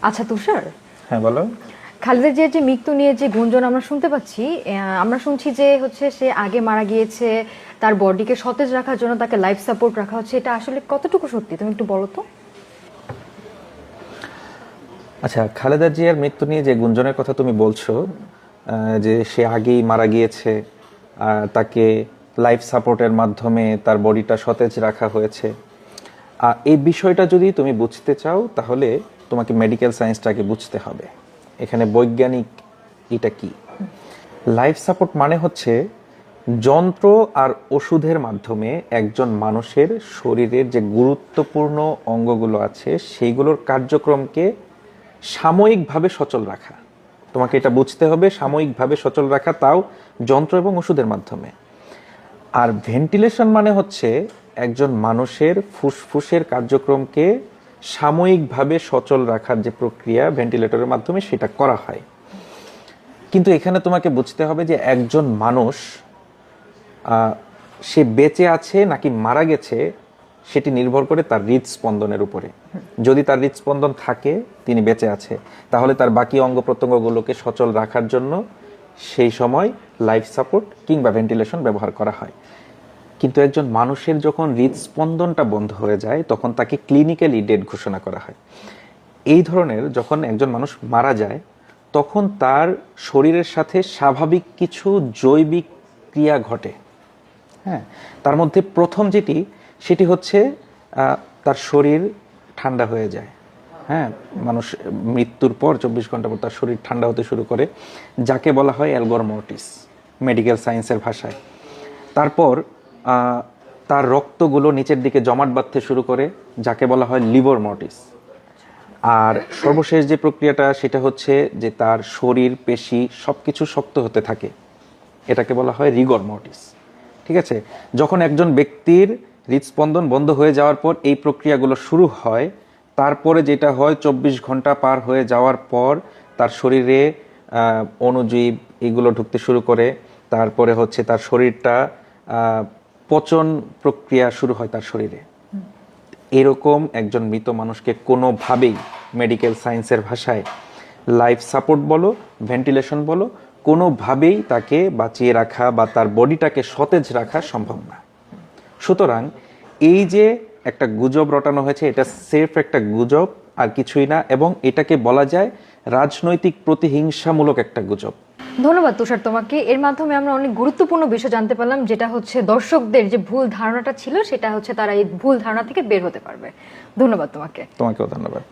আচ্ছা তুষার, হ্যাঁ বলো। খালেদা জিয়ার যে মৃত্যু নিয়ে যে গুঞ্জন আমরা শুনতে পাচ্ছি, আমরা শুনছি যে হচ্ছে সে আগে মারা গিয়েছে, তার বডিকে সতেজ রাখার জন্য তাকে লাইফ সাপোর্ট রাখা হচ্ছে। এটা আসলে কতটুকু সত্যি, তুমি একটু বলো তো। আচ্ছা, খালেদা জিয়ার মৃত্যু নিয়ে যে গুঞ্জনের কথা তুমি বলছো, যে সে আগেই মারা গিয়েছে, তাকে লাইফ সাপোর্টের মাধ্যমে তার বডিটা সতেজ রাখা হয়েছে, এই বিষয়টা যদি তুমি বুঝতে চাও তাহলে তোমাকে মেডিকেল সায়েন্সটাকে বুঝতে হবে। এখানে বৈজ্ঞানিক এটা কি? লাইফ সাপোর্ট মানে হচ্ছে যন্ত্র আর ওষুধের মাধ্যমে একজন মানুষের শরীরের যে গুরুত্বপূর্ণ অঙ্গগুলো আছে সেইগুলোর কার্যক্রমকে সাময়িকভাবে সচল রাখা। তোমাকে এটা বুঝতে হবে, সাময়িকভাবে সচল রাখা, তাও যন্ত্র এবং ওষুধের মাধ্যমে। আর ভেন্টিলেশন মানে হচ্ছে একজন মানুষের ফুসফুসের কার্যক্রমকে সাময়িকভাবে সচল রাখার যে প্রক্রিয়া ভেন্টিলেটরের মাধ্যমে সেটা করা হয়। কিন্তু এখানে তোমাকে বুঝতে হবে যে একজন মানুষ সে বেঁচে আছে নাকি মারা গেছে সেটি নির্ভর করে তার হৃদস্পন্দনের উপরে। যদি তার হৃদস্পন্দন থাকে, তিনি বেঁচে আছে, তাহলে তার বাকি অঙ্গ প্রত্যঙ্গগুলোকে সচল রাখার জন্য সেই সময় লাইফ সাপোর্ট কিংবা ভেন্টিলেশন ব্যবহার করা হয়। কিন্তু একজন মানুষের যখন হৃদস্পন্দনটা বন্ধ হয়ে যায় তখন তাকে ক্লিনিক্যালি ডেড ঘোষণা করা হয়। এই ধরনের যখন একজন মানুষ মারা যায় তখন তার শরীরের সাথে স্বাভাবিক কিছু জৈবিক ক্রিয়া ঘটে। হ্যাঁ, তার মধ্যে প্রথম যেটি সেটি হচ্ছে তার শরীর ঠান্ডা হয়ে যায়। হ্যাঁ, মানুষ মৃত্যুর পর 24 ঘন্টা পর তার শরীর ঠান্ডা হতে শুরু করে, যাকে বলা হয় অ্যালগর মর্টিস মেডিকেল সায়েন্সের ভাষায়। তারপর তার রক্তগুলো নিচের দিকে জমাট বাঁধতে শুরু করে, যাকে বলা হয় লিভার মর্টিস। আর সর্বশেষ যে প্রক্রিয়াটা সেটা হচ্ছে যে তার শরীর পেশি সবকিছু শক্ত হতে থাকে, এটাকে বলা হয় রিগর মর্টিস। ঠিক আছে, যখন একজন ব্যক্তির হৃদস্পন্দন বন্ধ হয়ে যাওয়ার পর এই প্রক্রিয়াগুলো শুরু হয়, তারপরে যেটা হয় 24 ঘন্টা পার হয়ে যাওয়ার পর তার শরীরে অণুজীব এগুলো ঢুকতে শুরু করে। তারপরে হচ্ছে তার শরীরটা পচন প্রক্রিয়া শুরু হয় তার শরীরে। এরকম একজন মৃত মানুষকে কোনোভাবেই মেডিকেল সায়েন্সের ভাষায় লাইফ সাপোর্ট বলো, ভেন্টিলেশন বলো, কোনোভাবেই তাকে বাঁচিয়ে রাখা বা তার বডিটাকে সতেজ রাখা সম্ভব না। সুতরাং এই যে একটা গুজব রটানো হয়েছে, এটা সেফ একটা গুজব, আর কিছুই না, এবং এটাকে বলা যায় রাজনৈতিক প্রতিহিংসামূলক একটা গুজব। ধন্যবাদ তুষার তোমাকে। এর মাধ্যমে আমরা অনেক গুরুত্বপূর্ণ বিষয় জানতে পারলাম, যেটা হচ্ছে দর্শকদের যে ভুল ধারণাটা ছিল সেটা হচ্ছে তারা এই ভুল ধারণা থেকে বের হতে পারবে। ধন্যবাদ তোমাকে। তোমাকেও ধন্যবাদ।